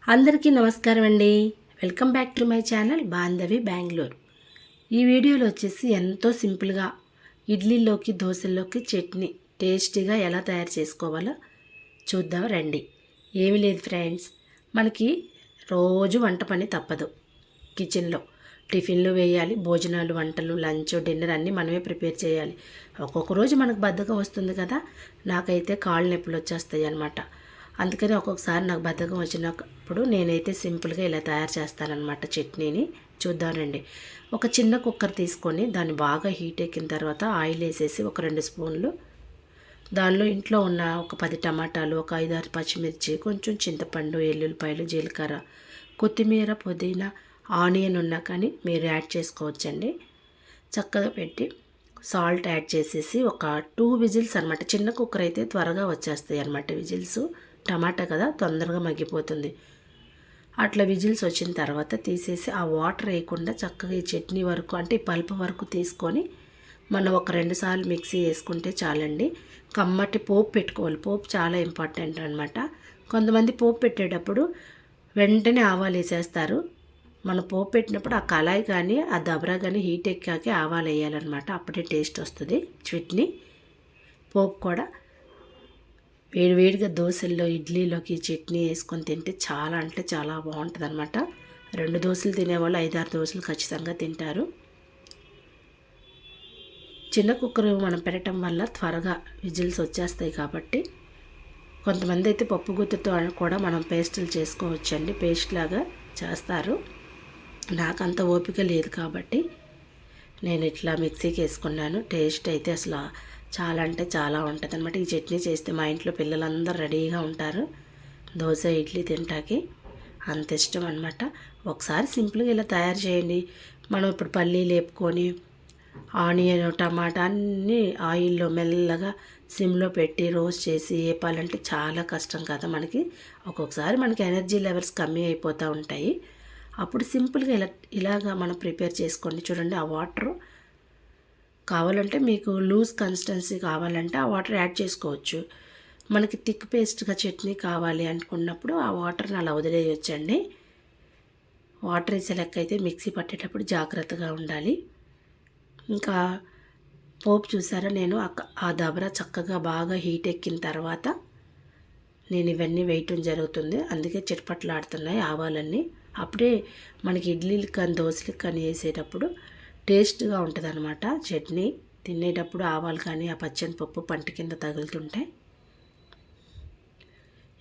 అందరికీ నమస్కారం అండి. Welcome back to my channel Bandhavi Bengaluru. ఈ వీడియోలో వచ్చేసి ఎంతో సింపుల్గా ఇడ్లీలోకి దోశల్లోకి చట్నీ టేస్టీగా ఎలా తయారు చేసుకోవాలో చూద్దాం రండి. ఏమీ లేదు ఫ్రెండ్స్, మనకి రోజు వంట పని తప్పదు. కిచెన్లో టిఫిన్లు వేయాలి, భోజనాలు, వంటలు, లంచ్, డిన్నర్ అన్నీ మనమే ప్రిపేర్ చేయాలి. ఒక్కొక్క రోజు మనకు బద్ధకం వస్తుంది కదా. నాకైతే కాళ్ళు నొప్పులు వచ్చేస్తాయి అన్నమాట. అందుకని ఒక్కొక్కసారి నాకు బద్ధకం వచ్చినప్పుడు నేనైతే సింపుల్గా ఇలా తయారు చేస్తానన్నమాట చట్నీని. చూద్దామండి. ఒక చిన్న కుక్కర్ తీసుకొని దాన్ని బాగా హీట్ ఎక్కిన తర్వాత ఆయిల్ వేసేసి ఒక 2 స్పూన్లు, దానిలో ఇంట్లో ఉన్న ఒక 10 టమాటాలు, ఒక 5-6 పచ్చిమిర్చి, కొంచెం చింతపండు, ఎల్లుల్లిపాయలు, జీలకర్ర, కొత్తిమీర, పుదీనా, ఆనియన్ ఉన్నా కానీ మీరు యాడ్ చేసుకోవచ్చండి. చక్కగా పెట్టి సాల్ట్ యాడ్ చేసేసి ఒక 2 విజిల్స్ అనమాట. చిన్న కుక్కర్ అయితే త్వరగా వచ్చేస్తాయి అనమాట విజిల్స్. టమాటా కదా, తొందరగా మగ్గిపోతుంది. అట్లా విజిల్స్ వచ్చిన తర్వాత తీసేసి ఆ వాటర్ వేయకుండా చక్కగా ఈ చట్నీ వరకు, అంటే ఈ పల్పు వరకు తీసుకొని మనం ఒక 2 సార్లు మిక్సీ వేసుకుంటే చాలండి. కమ్మటి పోపు పెట్టుకోవాలి. పోపు చాలా ఇంపార్టెంట్ అనమాట. కొంతమంది పోపు పెట్టేటప్పుడు వెంటనే ఆవాలు వేసేస్తారు. మనం పోపు పెట్టినప్పుడు ఆ కళాయి కానీ ఆ దబరా కానీ హీట్ ఎక్కాకే ఆవాలు వేయాలన్నమాట. అప్పుడే టేస్ట్ వస్తుంది చట్నీ. పోపు కూడా వేడివేడిగా దోశల్లో, ఇడ్లీలోకి చట్నీ వేసుకొని తింటే చాలా అంటే చాలా బాగుంటుంది అనమాట. 2 దోశలు తినేవాళ్ళు 5-6 దోశలు ఖచ్చితంగా తింటారు. చిన్న కుక్కర్ మనం పెట్టడం వల్ల త్వరగా విజిల్స్ వచ్చేస్తాయి కాబట్టి, కొంతమంది అయితే పప్పు గుత్తుతో కూడా మనం పేస్టులు చేసుకోవచ్చండి. పేస్ట్ లాగా చేస్తారు. నాకంత ఓపిక లేదు కాబట్టి నేను ఇట్లా మిక్సీకి వేసుకున్నాను. టేస్ట్ అయితే అసలు చాలా అంటే చాలా ఉంటుంది అనమాట. ఈ చట్నీ చేస్తే మా ఇంట్లో పిల్లలందరూ రెడీగా ఉంటారు. దోశ, ఇడ్లీ తింటాకి అంత ఇష్టం అనమాట. ఒకసారి సింపుల్గా ఇలా తయారు చేయండి. మనం ఇప్పుడు పల్లీలు వేపుకొని ఆనియన్, టమాటా అన్నీ ఆయిల్లో మెల్లగా సిమ్లో పెట్టి రోస్ట్ చేసి వేపాలంటే చాలా కష్టం కదా మనకి. ఒక్కొక్కసారి మనకి ఎనర్జీ లెవెల్స్ కమ్మీ అయిపోతూ ఉంటాయి. అప్పుడు సింపుల్గా ఇలాగా మనం ప్రిపేర్ చేసుకోండి. చూడండి, ఆ వాటర్ కావాలంటే మీకు లూజ్ కన్సిస్టెన్సీ కావాలంటే ఆ వాటర్ యాడ్ చేసుకోవచ్చు. మనకి థిక్ పేస్ట్గా చట్నీ కావాలి అనుకున్నప్పుడు ఆ వాటర్ని అలా వదిలేయొచ్చండి. వాటర్ వేసే లెక్క అయితే మిక్సీ పట్టేటప్పుడు జాగ్రత్తగా ఉండాలి. ఇంకా పోపు చూసారా, నేను ఆ దబరా చక్కగా బాగా హీట్ ఎక్కిన తర్వాత నేను ఇవన్నీ వేయటం జరుగుతుంది. అందుకే చిట్పట్లాడుతున్నాయి ఆవాలన్నీ. అప్పుడే మనకి ఇడ్లీలకు కానీ దోశలకు కానీ వేసేటప్పుడు టేస్ట్గా ఉంటుంది అనమాట. చట్నీ తినేటప్పుడు ఆవాలు కానీ ఆ పచ్చని పప్పు పంట కింద తగులుతుంటాయి.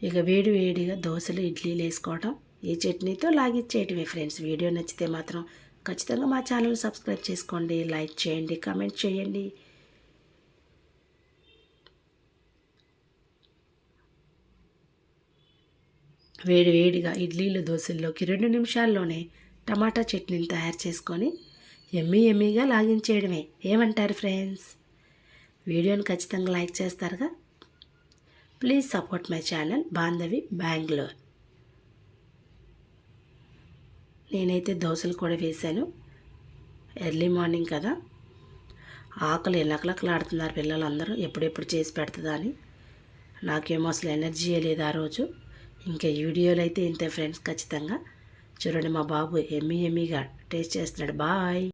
ఇక వేడి వేడిగా దోశలు, ఇడ్లీలు వేసుకోవడం ఈ చట్నీతో లాగిచ్చేయటమే ఫ్రెండ్స్. వీడియో నచ్చితే మాత్రం ఖచ్చితంగా మా ఛానల్ సబ్స్క్రైబ్ చేసుకోండి, లైక్ చేయండి, కామెంట్ చేయండి. వేడి వేడిగా ఇడ్లీలు, దోశల్లోకి 2 నిమిషాల్లోనే టమాటా చట్నీని తయారు చేసుకొని ఎమ్మీగా లాగించేయడమే. ఏమంటారు ఫ్రెండ్స్? వీడియోని ఖచ్చితంగా లైక్ చేస్తారుగా. Please support my channel Bandhavi Bengaluru. నేనైతే దోశలు కూడా వేశాను. ఎర్లీ మార్నింగ్ కదా, ఆకలి లకలకలాడుతున్నారు పిల్లలందరూ, ఎప్పుడెప్పుడు చేసి పెడుతుందా అని. నాకేమో అసలు ఎనర్జీయే లేదు ఆ రోజు. ఇంకా ఈ వీడియోలో అయితే ఇంతే ఫ్రెండ్స్. ఖచ్చితంగా చూడండి, మా బాబు ఎమ్మీగా టేస్ట్ చేస్తున్నాడు. బాయ్.